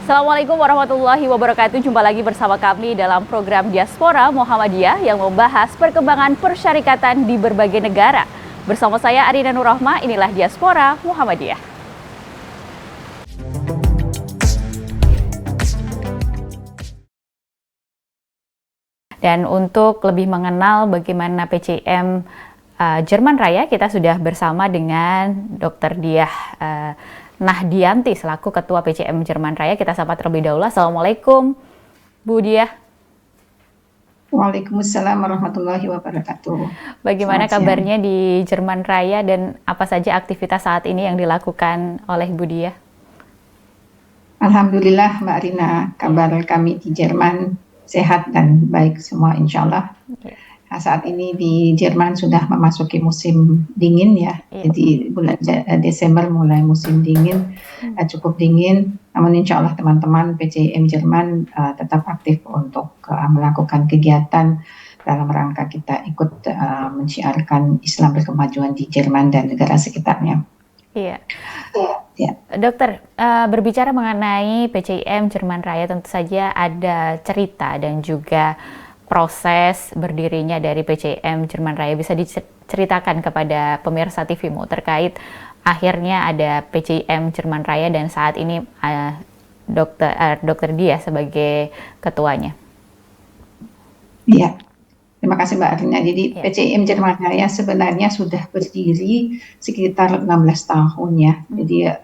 Assalamualaikum warahmatullahi wabarakatuh. Jumpa lagi bersama kami dalam program Diaspora Muhammadiyah yang membahas perkembangan persyarikatan di berbagai negara. Bersama saya Arina Nurrahma, inilah Diaspora Muhammadiyah. Dan untuk lebih mengenal bagaimana PCIM Jerman Raya, kita sudah bersama dengan Dr. Diah Nahdianti selaku Ketua PCIM Jerman Raya. Kita sapa terlebih dahulu. Assalamualaikum, Bu Diah. Waalaikumsalam warahmatullahi wabarakatuh. Bagaimana kabarnya di Jerman Raya dan apa saja aktivitas saat ini yang dilakukan oleh Bu Diah? Alhamdulillah Mbak Rina, kabar kami di Jerman sehat dan baik semua insya Allah. Nah, saat ini di Jerman sudah memasuki musim dingin ya, jadi bulan Desember mulai musim dingin, cukup dingin. Namun insya Allah teman-teman PCIM Jerman tetap aktif untuk melakukan kegiatan dalam rangka kita ikut mensiarkan Islam berkemajuan di Jerman dan negara sekitarnya. Iya. Ya. Dokter, berbicara mengenai PCIM Jerman Raya, tentu saja ada cerita dan juga proses berdirinya dari PCIM Jerman Raya. Bisa diceritakan kepada pemirsa TVMU terkait akhirnya ada PCIM Jerman Raya dan saat ini Dokter Diah sebagai ketuanya. Iya, terima kasih Mbak Arina. Jadi PCIM Jerman Raya sebenarnya sudah berdiri sekitar 16 tahun ya. Jadi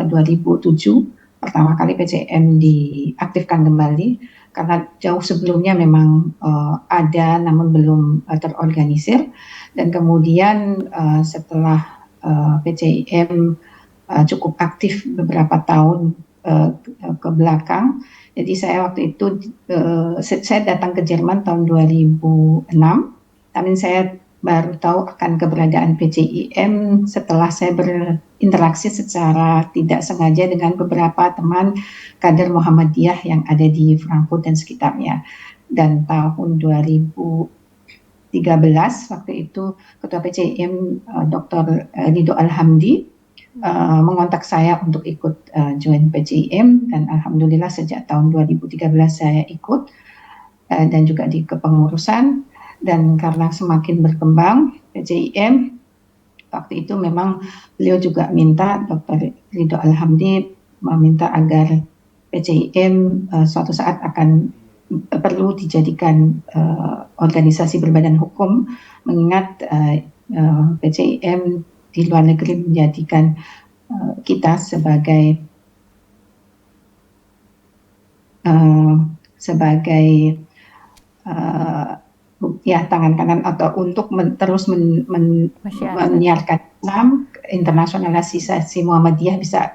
2007 pertama kali PCIM diaktifkan kembali. Karena jauh sebelumnya memang ada namun belum terorganisir, dan kemudian setelah PCIM cukup aktif beberapa tahun ke belakang, jadi saya waktu itu saya datang ke Jerman tahun 2006, tapi saya baru tahu akan keberadaan PCIM setelah saya berinteraksi secara tidak sengaja dengan beberapa teman kader Muhammadiyah yang ada di Frankfurt dan sekitarnya. Dan tahun 2013 waktu itu Ketua PCIM Dr. Ridho Alhamdi mengontak saya untuk ikut join PCIM, dan alhamdulillah sejak tahun 2013 saya ikut dan juga di kepengurusan. Dan karena semakin berkembang PCIM, waktu itu memang beliau juga minta, Dr. Ridho Alhamdi meminta agar PCIM suatu saat akan perlu dijadikan organisasi berbadan hukum, mengingat PCIM di luar negeri menjadikan kita sebagai tangan kanan atau untuk terus menyiarkan Islam, internasionalisasi Muhammadiyah bisa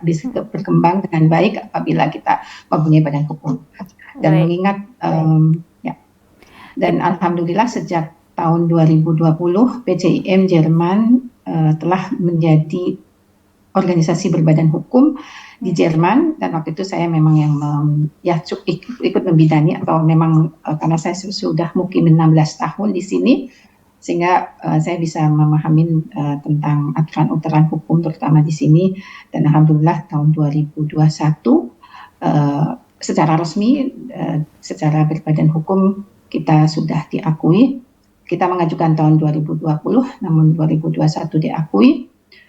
berkembang dengan baik apabila kita mempunyai badan hukum. Dan mengingat dan alhamdulillah sejak tahun 2020 PCIM Jerman telah menjadi organisasi berbadan hukum di Jerman, dan waktu itu saya memang yang ikut membidangi, atau memang karena saya sudah mungkin 16 tahun di sini, sehingga saya bisa memahami tentang aturan-aturan hukum terutama di sini. Dan alhamdulillah tahun 2021 secara resmi, secara berbadan hukum kita sudah diakui. Kita mengajukan tahun 2020, namun 2021 diakui.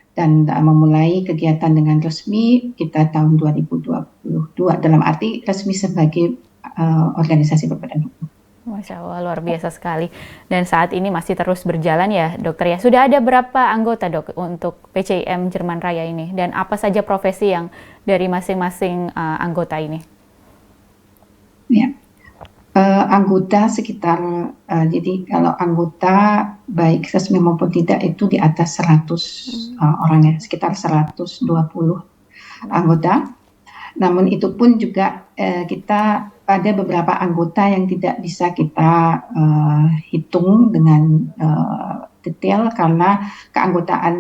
Dan memulai kegiatan dengan resmi kita tahun 2022, dalam arti resmi sebagai organisasi berbadan hukum. Masya Allah, luar biasa sekali. Dan saat ini masih terus berjalan ya dokter ya. Sudah ada berapa anggota dok untuk PCIM Jerman Raya ini? Dan apa saja profesi yang dari masing-masing anggota ini? Ya. Anggota sekitar, jadi kalau anggota baik resmi maupun tidak itu di atas 100 orang ya, sekitar 120 anggota. Namun itu pun juga kita ada beberapa anggota yang tidak bisa kita hitung dengan detail, karena keanggotaan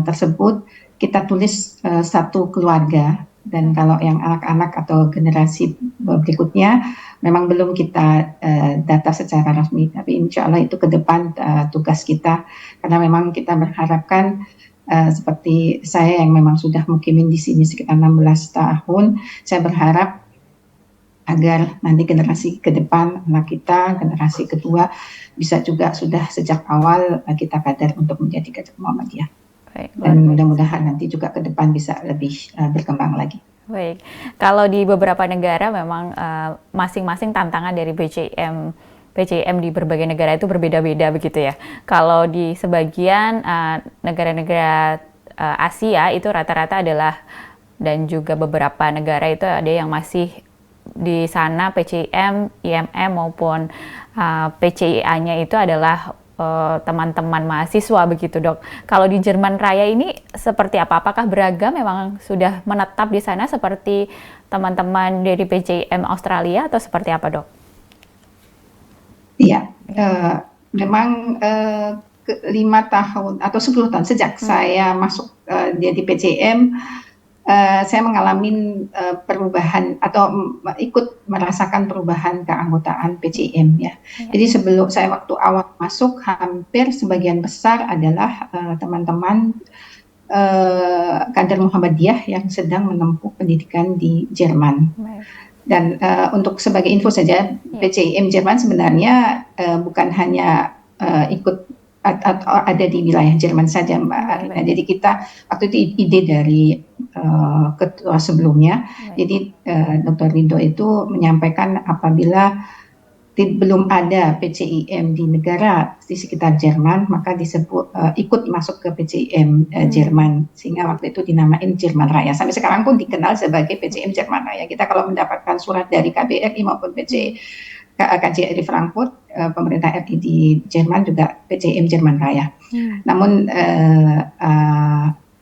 tersebut kita tulis satu keluarga. Dan kalau yang anak-anak atau generasi berikutnya memang belum kita data secara resmi, tapi insya Allah itu ke depan tugas kita, karena memang kita berharapkan seperti saya yang memang sudah mukimin di sini sekitar 16 tahun, saya berharap agar nanti generasi ke depan, anak kita, generasi kedua bisa juga sudah sejak awal kita kadar untuk menjadi kader Muhammadiyah. Baik, luar Dan biasa. mudah-mudahan nanti juga ke depan bisa lebih berkembang lagi. Baik, kalau di beberapa negara memang masing-masing tantangan dari PCM di berbagai negara itu berbeda-beda begitu ya. Kalau di sebagian negara-negara Asia itu rata-rata adalah, dan juga beberapa negara itu ada yang masih di sana PCM, IMM maupun PCIA-nya itu adalah teman-teman mahasiswa begitu, Dok. Kalau di Jerman Raya ini seperti apa? Apakah beragam, memang sudah menetap di sana seperti teman-teman dari PCM Australia atau seperti apa, Dok? Iya, memang 5 tahun atau 10 tahun sejak saya masuk di PCM, saya mengalami perubahan atau ikut merasakan perubahan keanggotaan PCM ya. Jadi sebelum saya waktu awal masuk, hampir sebagian besar adalah teman-teman kader Muhammadiyah yang sedang menempuh pendidikan di Jerman. Dan untuk sebagai info saja, PCM Jerman sebenarnya bukan hanya ikut atau ada di wilayah Jerman saja, Mbak Arina. Jadi kita waktu itu ide dari ketua sebelumnya. Jadi Dr. Ridho itu menyampaikan apabila belum ada PCIM di negara di sekitar Jerman, maka disebut ikut masuk ke PCIM Jerman, sehingga waktu itu dinamain Jerman Raya. Sampai sekarang pun dikenal sebagai PCIM Jerman Raya. Kita kalau mendapatkan surat dari KBRI maupun KJRI Frankfurt, pemerintah RI di Jerman juga PCIM Jerman Raya. Namun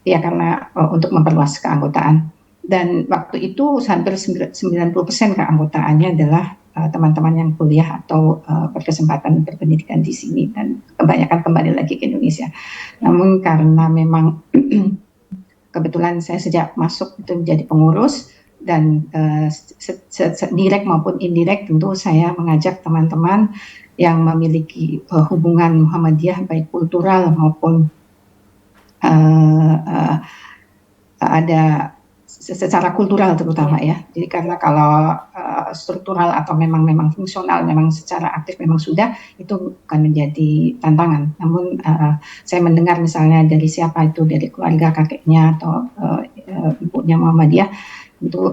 ya karena untuk memperluas keanggotaan, dan waktu itu hampir 90% keanggotaannya adalah teman-teman yang kuliah atau berkesempatan berpendidikan di sini, dan kebanyakan kembali lagi ke Indonesia. Namun karena memang kebetulan saya sejak masuk itu menjadi pengurus, dan direct maupun indirect tentu saya mengajak teman-teman yang memiliki hubungan Muhammadiyah baik kultural maupun ada secara kultural terutama ya. Jadi karena kalau struktural atau memang fungsional, memang secara aktif memang sudah, itu bukan menjadi tantangan. Namun saya mendengar misalnya dari siapa itu, dari keluarga kakeknya atau ibunya Muhammadiyah, itu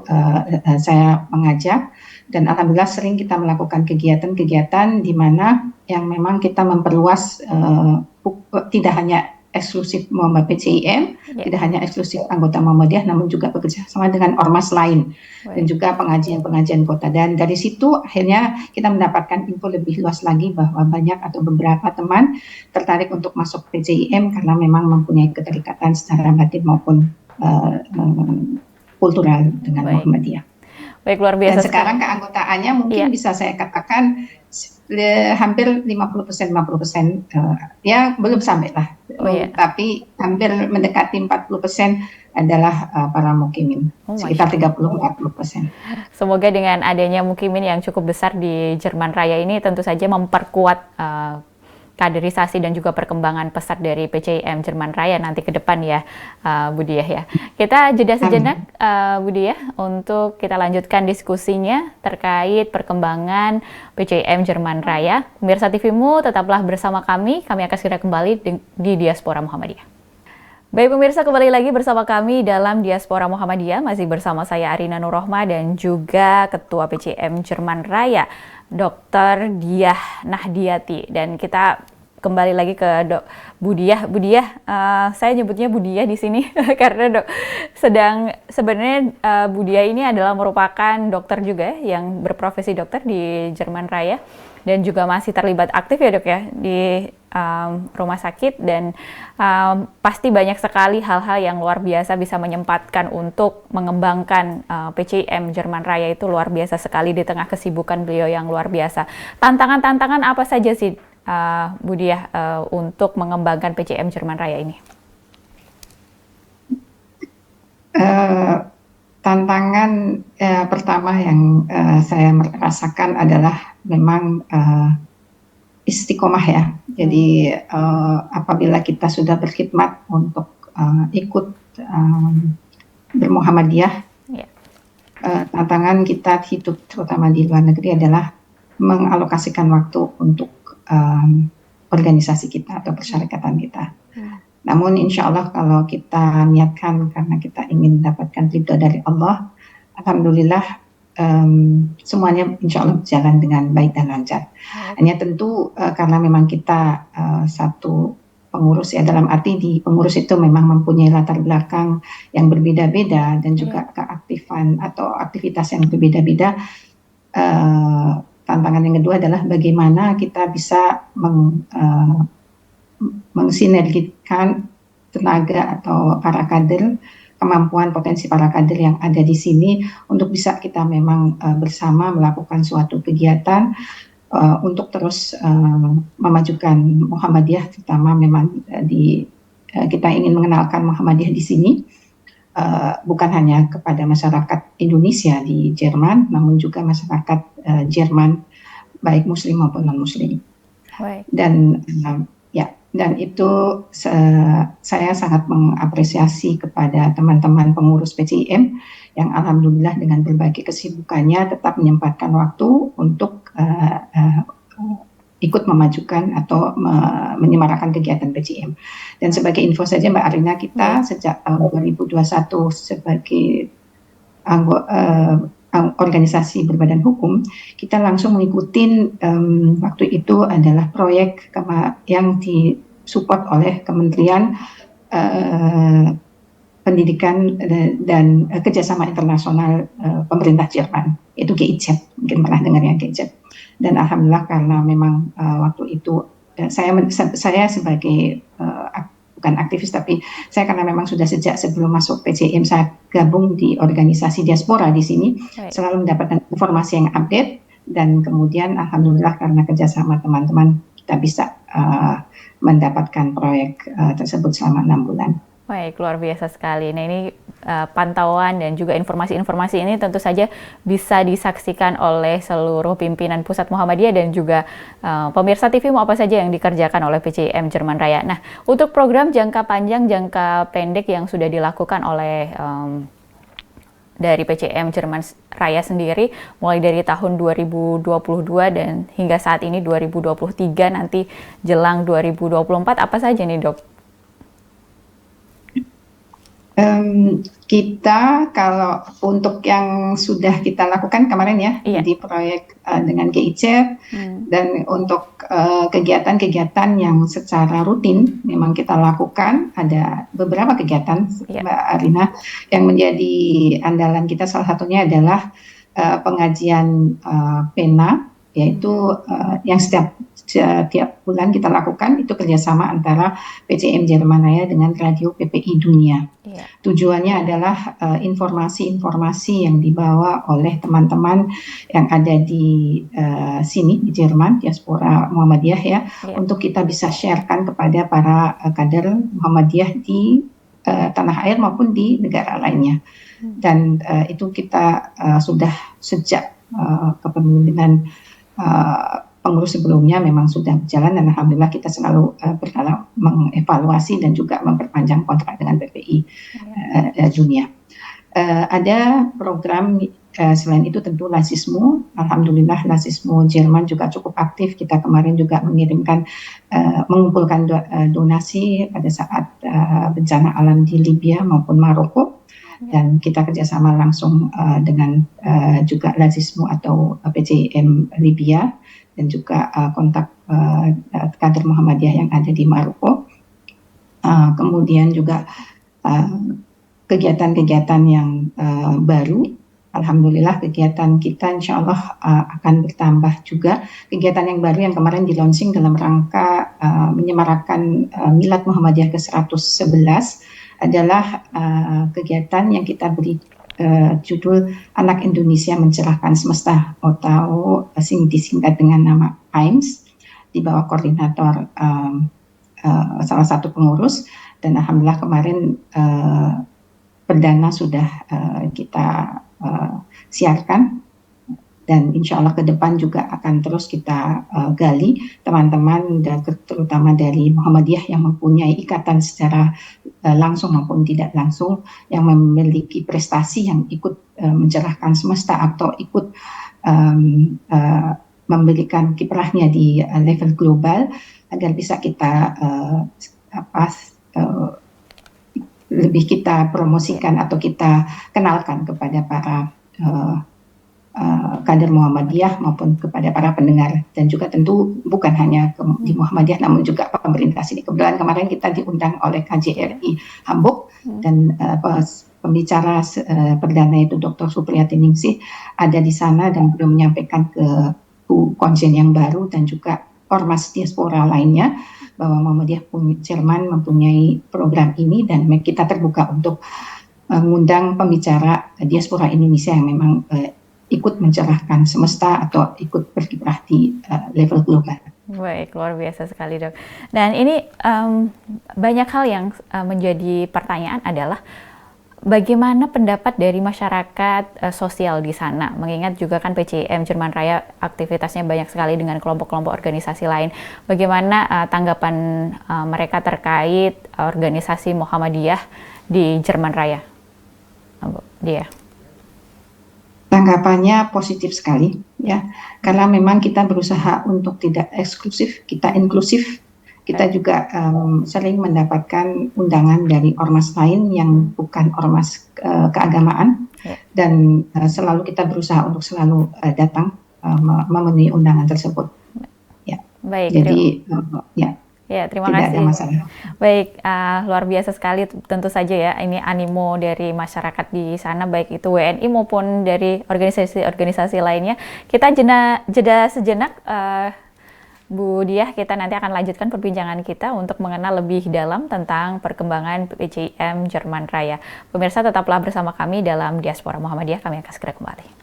saya mengajak, dan alhamdulillah sering kita melakukan kegiatan-kegiatan di mana yang memang kita memperluas tidak hanya eksklusif Muhammad PCIM, tidak hanya eksklusif anggota Muhammadiyah, namun juga bekerja sama dengan ormas lain, dan juga pengajian-pengajian kota. Dan dari situ akhirnya kita mendapatkan info lebih luas lagi bahwa banyak atau beberapa teman tertarik untuk masuk PCIM karena memang mempunyai keterikatan secara batin maupun kultural dengan Muhammadiyah. Baik, luar biasa. Dan sekarang keanggotaannya mungkin bisa saya katakan hampir 50%, ya belum sampai lah, tapi hampir mendekati 40% adalah para mukimin, sekitar 30-40%. Semoga dengan adanya mukimin yang cukup besar di Jerman Raya ini tentu saja memperkuat kaderisasi dan juga perkembangan pesat dari PCIM Jerman Raya nanti ke depan ya, Bu Diah ya. Kita jeda sejenak, Bu Diah, untuk kita lanjutkan diskusinya terkait perkembangan PCIM Jerman Raya. Pemirsa TV-mu, tetaplah bersama kami akan segera kembali di Diaspora Muhammadiyah. Baik pemirsa, kembali lagi bersama kami dalam Diaspora Muhammadiyah, masih bersama saya Arina Nurrohma dan juga Ketua PCIM Jerman Raya, Dr. Diah Nahdiati. Dan kita kembali lagi ke Bu Diah. Bu Diah, saya nyebutnya Bu Diah di sini karena sebenarnya Bu Diah ini adalah merupakan dokter juga yang berprofesi dokter di Jerman Raya, dan juga masih terlibat aktif ya Dok ya di rumah sakit, dan pasti banyak sekali hal-hal yang luar biasa bisa menyempatkan untuk mengembangkan PCIM Jerman Raya. Itu luar biasa sekali di tengah kesibukan beliau yang luar biasa. Tantangan-tantangan apa saja sih Bu Diah untuk mengembangkan PCIM Jerman Raya ini? Tantangan pertama yang saya merasakan adalah memang istiqomah ya. Jadi apabila kita sudah berkhidmat untuk ikut bermuhammadiyah, tantangan kita hidup terutama di luar negeri adalah mengalokasikan waktu untuk organisasi kita atau persyarikatan kita. Namun insya Allah kalau kita niatkan karena kita ingin mendapatkan ridho dari Allah, alhamdulillah semuanya insya Allah berjalan dengan baik dan lancar. Hanya tentu karena memang kita satu pengurus ya, dalam arti di pengurus itu memang mempunyai latar belakang yang berbeda-beda dan juga keaktifan atau aktivitas yang berbeda-beda. Tantangan yang kedua adalah bagaimana kita bisa mensinergikan tenaga atau para kader, kemampuan potensi para kader yang ada di sini untuk bisa kita memang bersama melakukan suatu kegiatan untuk terus memajukan Muhammadiyah, terutama memang kita ingin mengenalkan Muhammadiyah di sini bukan hanya kepada masyarakat Indonesia di Jerman, namun juga masyarakat Jerman baik Muslim maupun non Muslim. Dan itu saya sangat mengapresiasi kepada teman-teman pengurus PCIM yang alhamdulillah dengan berbagai kesibukannya tetap menyempatkan waktu untuk ikut memajukan atau menyemarakan kegiatan PCIM. Dan sebagai info saja Mbak Arina, kita sejak tahun 2021 sebagai organisasi berbadan hukum, kita langsung mengikuti waktu itu adalah proyek yang disupport oleh Kementerian Pendidikan dan Kerjasama Internasional Pemerintah Jerman, yaitu GIZ, mungkin pernah dengar ya GIZ. Dan alhamdulillah karena memang waktu itu saya sebagai bukan aktivis, tapi saya karena memang sudah sejak sebelum masuk PCIM saya gabung di organisasi diaspora di sini, selalu mendapatkan informasi yang update, dan kemudian alhamdulillah karena kerjasama teman-teman kita bisa mendapatkan proyek tersebut selama 6 bulan. Baik, luar biasa sekali. Nah ini pantauan dan juga informasi-informasi ini tentu saja bisa disaksikan oleh seluruh pimpinan Pusat Muhammadiyah dan juga pemirsa TV mau apa saja yang dikerjakan oleh PCIM Jerman Raya. Nah, untuk program jangka panjang, jangka pendek yang sudah dilakukan oleh dari PCIM Jerman Raya sendiri, mulai dari tahun 2022 dan hingga saat ini 2023, nanti jelang 2024, apa saja nih Dok? Kita kalau untuk yang sudah kita lakukan kemarin ya, di proyek dengan GIZ, dan untuk kegiatan-kegiatan yang secara rutin memang kita lakukan, ada beberapa kegiatan Mbak Arina yang menjadi andalan kita. Salah satunya adalah pengajian pena, yaitu yang setiap bulan kita lakukan, itu kerjasama antara PCIM Jerman Raya dengan Radio PPI Dunia. Tujuannya adalah informasi-informasi yang dibawa oleh teman-teman yang ada di sini di Jerman, diaspora Muhammadiyah ya, untuk kita bisa sharekan kepada para kader Muhammadiyah di tanah air maupun di negara lainnya. Dan itu kita sudah sejak kepemimpinan pengurus sebelumnya memang sudah berjalan, dan alhamdulillah kita selalu berkala mengevaluasi dan juga memperpanjang kontrak dengan PPI Dunia. Ada program selain itu tentu Lasismu. Alhamdulillah Lasismu Jerman juga cukup aktif. Kita kemarin juga mengumpulkan donasi pada saat bencana alam di Libya maupun Maroko. Dan kita kerjasama langsung dengan juga Lasismu atau PCIM Libya, dan juga kontak kader Muhammadiyah yang ada di Maroko. Kemudian juga kegiatan-kegiatan yang baru, alhamdulillah kegiatan kita insya Allah akan bertambah juga. Kegiatan yang baru yang kemarin di launching dalam rangka menyemarakan Milad Muhammadiyah ke-111 adalah kegiatan yang kita beri judul Anak Indonesia Mencerahkan Semesta, atau disingkat dengan nama AIMS, di bawah koordinator salah satu pengurus. Dan alhamdulillah kemarin perdana sudah kita siarkan, dan insya Allah ke depan juga akan terus kita gali teman-teman, dan terutama dari Muhammadiyah yang mempunyai ikatan secara langsung maupun tidak langsung, yang memiliki prestasi yang ikut mencerahkan semesta atau ikut memberikan kiprahnya di level global agar bisa kita lebih kita promosikan atau kita kenalkan kepada para kader Muhammadiyah maupun kepada para pendengar, dan juga tentu bukan hanya di Muhammadiyah namun juga pemerintah sini. Kebetulan kemarin kita diundang oleh KJRI Hamburg dan pembicara perdana itu Dr. Supriyati Ningsih ada di sana dan beliau menyampaikan ke konsen yang baru dan juga ormas diaspora lainnya bahwa Muhammadiyah Jerman mempunyai program ini, dan kita terbuka untuk mengundang pembicara diaspora Indonesia yang memang ikut mencerahkan semesta atau ikut berkiprah di level global. Baik, luar biasa sekali, Dok. Dan ini banyak hal yang menjadi pertanyaan adalah bagaimana pendapat dari masyarakat sosial di sana? Mengingat juga kan PCIM Jerman Raya aktivitasnya banyak sekali dengan kelompok-kelompok organisasi lain. Bagaimana tanggapan mereka terkait organisasi Muhammadiyah di Jerman Raya? Dia. Tanggapannya positif sekali, ya, karena memang kita berusaha untuk tidak eksklusif, kita inklusif. Kita juga sering mendapatkan undangan dari ormas lain yang bukan ormas keagamaan, dan selalu kita berusaha untuk selalu datang memenuhi undangan tersebut. Ya. Baik. Jadi ya. Ya, terima tidak kasih. Ada masalah. Baik, luar biasa sekali tentu saja ya ini animo dari masyarakat di sana, baik itu WNI maupun dari organisasi-organisasi lainnya. Kita jeda sejenak, Bu Diah, kita nanti akan lanjutkan perbincangan kita untuk mengenal lebih dalam tentang perkembangan PCIM Jerman Raya. Pemirsa, tetaplah bersama kami dalam Diaspora Muhammadiyah, kami akan segera kembali.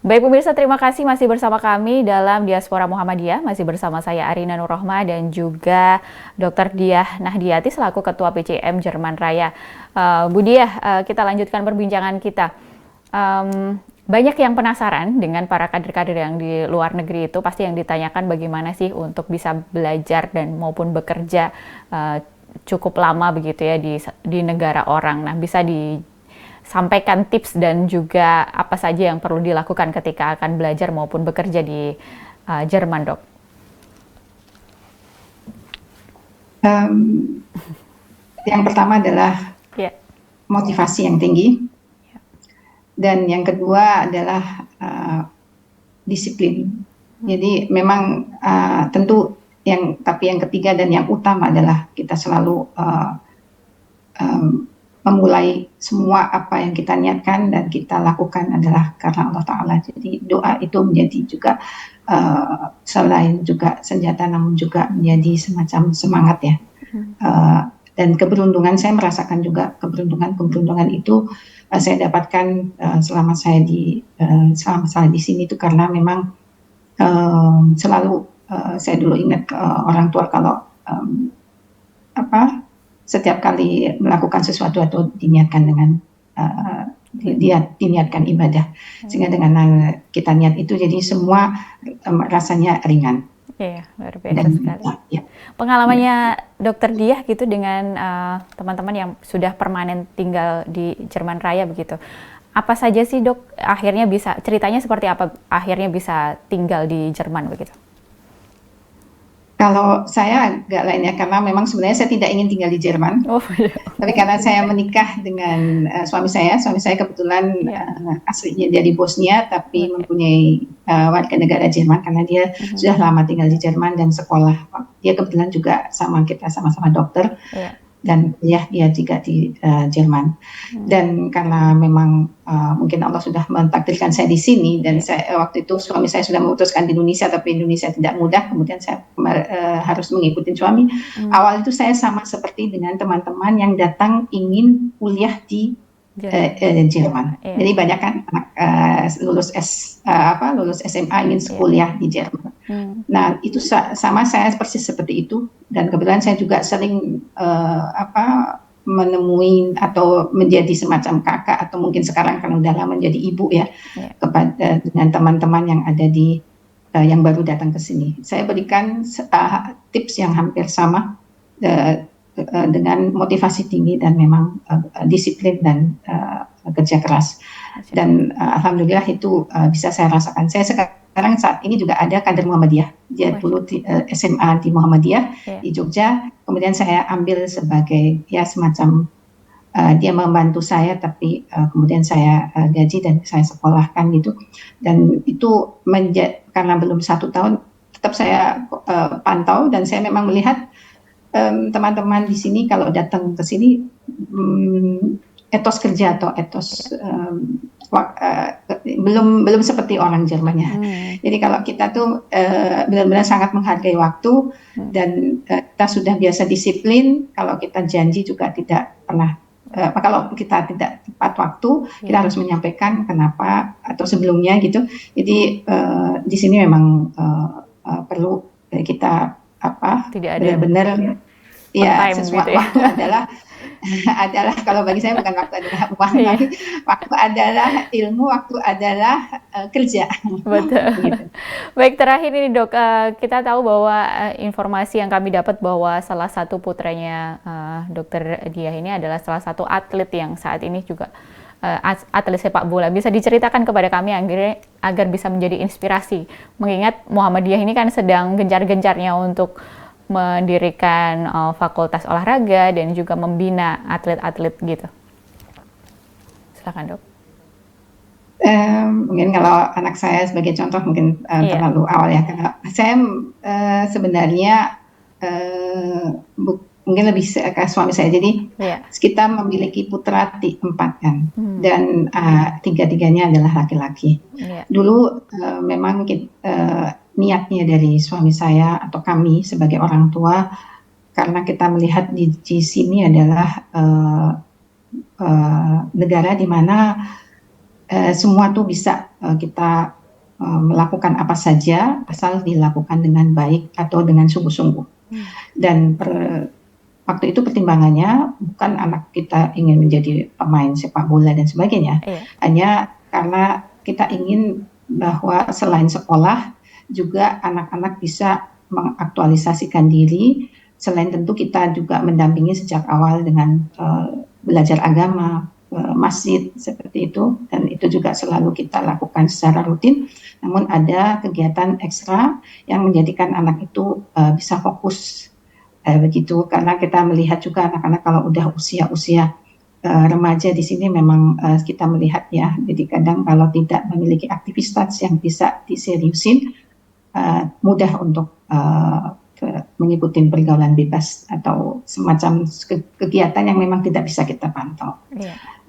Baik pemirsa, terima kasih masih bersama kami dalam Diaspora Muhammadiyah, masih bersama saya Arina Nurrohma dan juga Dr. Diah Nahdiyati selaku Ketua PCIM Jerman Raya. Bu Diah, kita lanjutkan perbincangan kita. Banyak yang penasaran dengan para kader-kader yang di luar negeri itu, pasti yang ditanyakan bagaimana sih untuk bisa belajar dan maupun bekerja cukup lama begitu ya di negara orang. Nah, bisa sampaikan tips dan juga apa saja yang perlu dilakukan ketika akan belajar maupun bekerja di Jerman, Dok? Yang pertama adalah motivasi yang tinggi, dan yang kedua adalah disiplin. Jadi memang tentu tapi yang ketiga dan yang utama adalah kita selalu memulai semua apa yang kita niatkan dan kita lakukan adalah karena Allah Ta'ala. Jadi doa itu menjadi juga selain juga senjata, namun juga menjadi semacam semangat ya. Dan keberuntungan, saya merasakan juga keberuntungan itu saya dapatkan selama saya di sini itu karena memang selalu saya dulu ingat orang tua kalau setiap kali melakukan sesuatu atau diniatkan dengan diniatkan ibadah, sehingga dengan kita niat itu jadi semua rasanya ringan. Iya, luar biasa sekali. Ya. Pengalamannya Dr. Diah gitu dengan teman-teman yang sudah permanen tinggal di Jerman Raya begitu. Apa saja sih, Dok, akhirnya bisa, ceritanya seperti apa akhirnya bisa tinggal di Jerman begitu? Kalau saya agak lain ya, karena memang sebenarnya saya tidak ingin tinggal di Jerman. Oh, iya. Tapi karena saya menikah dengan suami saya kebetulan aslinya dari Bosnia, tapi mempunyai warga negara Jerman karena dia sudah lama tinggal di Jerman dan sekolah. Dia kebetulan juga sama-sama dokter. Dan dia juga di Jerman. Dan karena memang mungkin Allah sudah mentakdirkan saya di sini, dan waktu itu suami saya sudah memutuskan di Indonesia, tapi Indonesia tidak mudah, kemudian saya harus mengikuti suami. Awal itu saya sama seperti dengan teman-teman yang datang ingin kuliah di Jerman. Jadi banyak kan lulus SMA ingin kuliah di Jerman. Nah, itu sama saya persis seperti itu, dan kebetulan saya juga sering menemui atau menjadi semacam kakak, atau mungkin sekarang kan udah lama menjadi ibu ya, kepada dengan teman-teman yang ada di yang baru datang ke sini. Saya berikan tips yang hampir sama dengan motivasi tinggi dan memang disiplin dan kerja keras. Dan alhamdulillah itu bisa saya rasakan. Saya sekarang saat ini juga ada kader Muhammadiyah. Dia dulu SMA di Muhammadiyah di Jogja. Kemudian saya ambil sebagai ya semacam dia membantu saya, tapi kemudian saya gaji dan saya sekolahkan gitu. Dan itu karena belum 1 tahun, tetap saya pantau dan saya memang melihat teman-teman di sini kalau datang ke sini etos kerja atau etos belum seperti orang Jermannya. Jadi kalau kita tuh benar-benar sangat menghargai waktu dan kita sudah biasa disiplin. Kalau kita janji juga tidak pernah. Kalau kita tidak tepat waktu, kita harus menyampaikan kenapa atau sebelumnya gitu. Jadi di sini memang perlu kita benar-benar ya sesuatu gitu ya. Waktu adalah kalau bagi saya bukan waktu adalah uang, tapi waktu adalah ilmu, waktu adalah kerja. Betul. Gitu. Baik, terakhir ini Dok, kita tahu bahwa informasi yang kami dapat bahwa salah satu putranya Dokter Diah ini adalah salah satu atlet yang saat ini juga atlet sepak bola. Bisa diceritakan kepada kami agar bisa menjadi inspirasi, mengingat Muhammadiyah ini kan sedang gencar-gencarnya untuk mendirikan fakultas olahraga dan juga membina atlet-atlet gitu. Silakan Dok. Mungkin kalau anak saya sebagai contoh mungkin terlalu awal ya. Karena saya sebenarnya mungkin lebih ke suami saya. Jadi kita memiliki putra 4 kan, dan 3-tiganya adalah laki-laki. Dulu memang niatnya dari suami saya atau kami sebagai orang tua, karena kita melihat di sini adalah negara di mana semua tuh bisa kita melakukan apa saja asal dilakukan dengan baik atau dengan sungguh-sungguh. Dan waktu itu pertimbangannya bukan anak kita ingin menjadi pemain sepak bola dan sebagainya, hanya karena kita ingin bahwa selain sekolah juga anak-anak bisa mengaktualisasikan diri. Selain tentu kita juga mendampingi sejak awal dengan belajar agama, masjid seperti itu, dan itu juga selalu kita lakukan secara rutin. Namun ada kegiatan ekstra yang menjadikan anak itu bisa fokus begitu, karena kita melihat juga anak-anak kalau udah usia remaja di sini memang kita melihat ya, jadi kadang kalau tidak memiliki aktivitas yang bisa diseriusin, mudah untuk mengikuti pergaulan bebas atau semacam kegiatan yang memang tidak bisa kita pantau.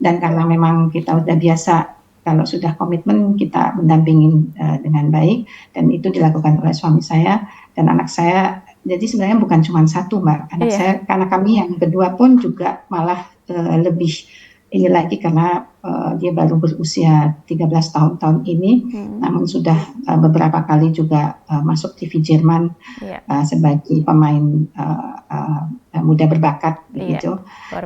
Dan karena memang kita sudah biasa, kalau sudah komitmen kita mendampingin dengan baik, dan itu dilakukan oleh suami saya dan anak saya. Jadi sebenarnya bukan cuma satu, Mbak, anak saya, karena kami yang kedua pun juga malah lebih ini lagi karena dia baru berusia 13 tahun ini, namun sudah beberapa kali juga masuk TV Jerman sebagai pemain muda berbakat begitu.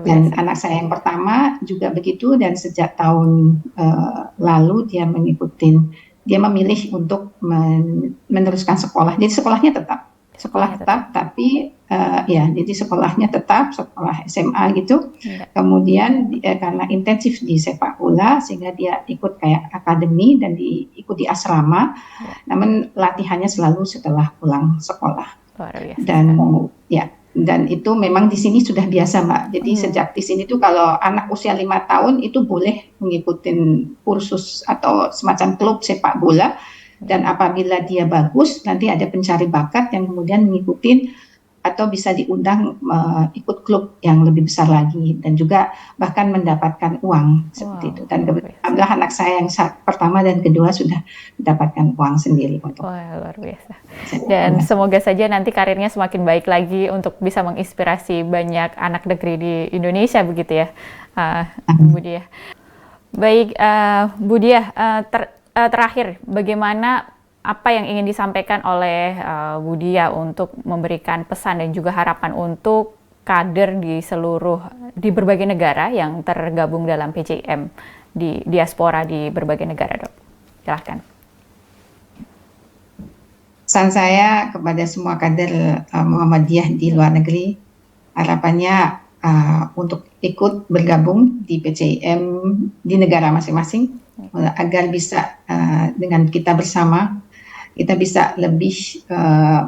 Dan anak saya yang pertama juga begitu, dan sejak tahun lalu dia memilih untuk meneruskan sekolah. Jadi sekolahnya tetap, tapi jadi sekolahnya tetap sekolah SMA gitu. Kemudian karena intensif di sepak bola sehingga dia ikut kayak akademi dan ikut di asrama. Namun latihannya selalu setelah pulang sekolah. Dan itu memang di sini sudah biasa, Mbak. Jadi sejak di sini tuh kalau anak usia 5 tahun itu boleh mengikuti kursus atau semacam klub sepak bola. Dan apabila dia bagus, nanti ada pencari bakat yang kemudian mengikuti atau bisa diundang ikut klub yang lebih besar lagi, dan juga bahkan mendapatkan uang seperti itu. Dan alhamdulillah anak saya yang pertama dan kedua sudah mendapatkan uang sendiri untuk. Luar biasa. Dan semoga saja nanti karirnya semakin baik lagi untuk bisa menginspirasi banyak anak negeri di Indonesia begitu ya, Bu Diah. Baik, Bu Diah, terakhir, bagaimana apa yang ingin disampaikan oleh Bu Diah untuk memberikan pesan dan juga harapan untuk kader di berbagai negara yang tergabung dalam PJM di diaspora di berbagai negara, Dok? Silahkan. Pesan saya kepada semua kader Muhammadiyah di luar negeri, harapannya untuk ikut bergabung di PCIM di negara masing-masing, agar bisa dengan kita bersama kita bisa lebih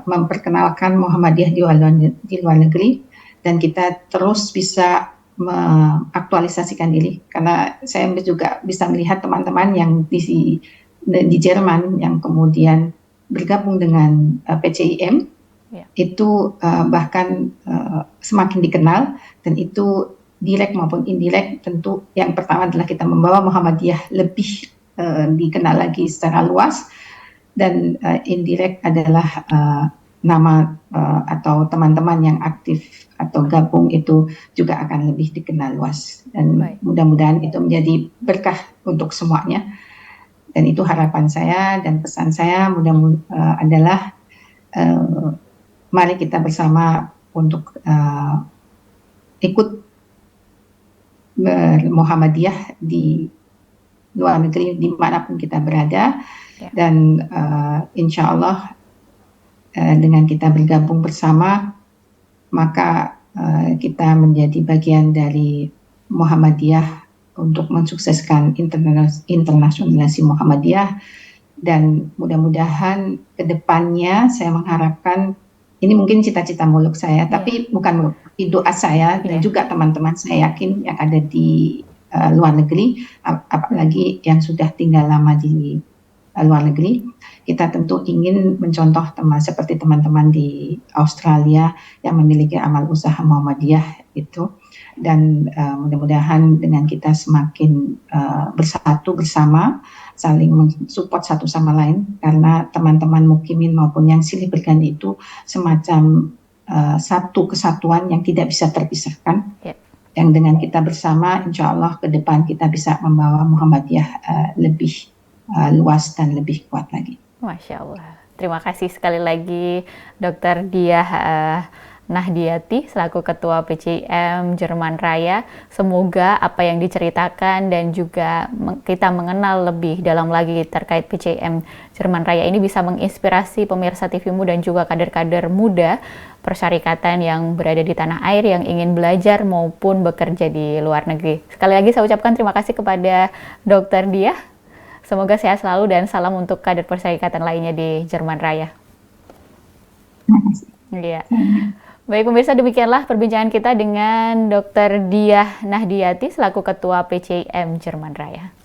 memperkenalkan Muhammadiyah di luar negeri, dan kita terus bisa mengaktualisasikan diri, karena saya juga bisa melihat teman-teman yang di Jerman yang kemudian bergabung dengan PCIM itu bahkan semakin dikenal, dan itu direct maupun indirect. Tentu yang pertama adalah kita membawa Muhammadiyah lebih dikenal lagi secara luas, dan indirect adalah nama atau teman-teman yang aktif atau gabung itu juga akan lebih dikenal luas, dan mudah-mudahan itu menjadi berkah untuk semuanya. Dan itu harapan saya dan pesan saya adalah mari kita bersama untuk ikut Muhammadiyah di luar negeri dimanapun kita berada, dan insya Allah dengan kita bergabung bersama, maka kita menjadi bagian dari Muhammadiyah untuk mensukseskan internasionalisasi Muhammadiyah. Dan mudah-mudahan ke depannya saya mengharapkan, ini mungkin cita-cita muluk saya, tapi bukan muluk, doa saya dan juga teman-teman saya yakin yang ada di luar negeri, apalagi yang sudah tinggal lama di luar negeri, kita tentu ingin mencontoh seperti teman-teman di Australia yang memiliki amal usaha Muhammadiyah itu. Dan mudah-mudahan dengan kita semakin bersatu bersama, saling mensupport satu sama lain, karena teman-teman mukimin maupun yang silih berganti itu semacam satu kesatuan yang tidak bisa terpisahkan. Yang dengan kita bersama, insya Allah ke depan kita bisa membawa Muhammadiyah lebih luas dan lebih kuat lagi. Masya Allah. Terima kasih sekali lagi Dr. Diah Nahdiyati selaku Ketua PCIM Jerman Raya. Semoga apa yang diceritakan dan juga kita mengenal lebih dalam lagi terkait PCIM Jerman Raya ini bisa menginspirasi pemirsa TV-mu dan juga kader-kader muda persyarikatan yang berada di tanah air yang ingin belajar maupun bekerja di luar negeri. Sekali lagi saya ucapkan terima kasih kepada Dr. Diah. Semoga sehat selalu dan salam untuk kader persyarikatan lainnya di Jerman Raya. Terima kasih. Iya. Baik pemirsa, demikianlah perbincangan kita dengan Dr. Diah Nahdiyati selaku Ketua PCIM Jerman Raya.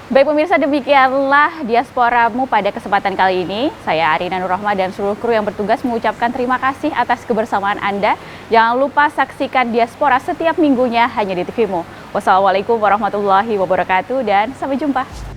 Baik pemirsa, demikianlah Diasporamu pada kesempatan kali ini. Saya Arina Nurrohma dan seluruh kru yang bertugas mengucapkan terima kasih atas kebersamaan Anda. Jangan lupa saksikan Diaspora setiap minggunya hanya di TV-mu. Wassalamualaikum warahmatullahi wabarakatuh dan sampai jumpa.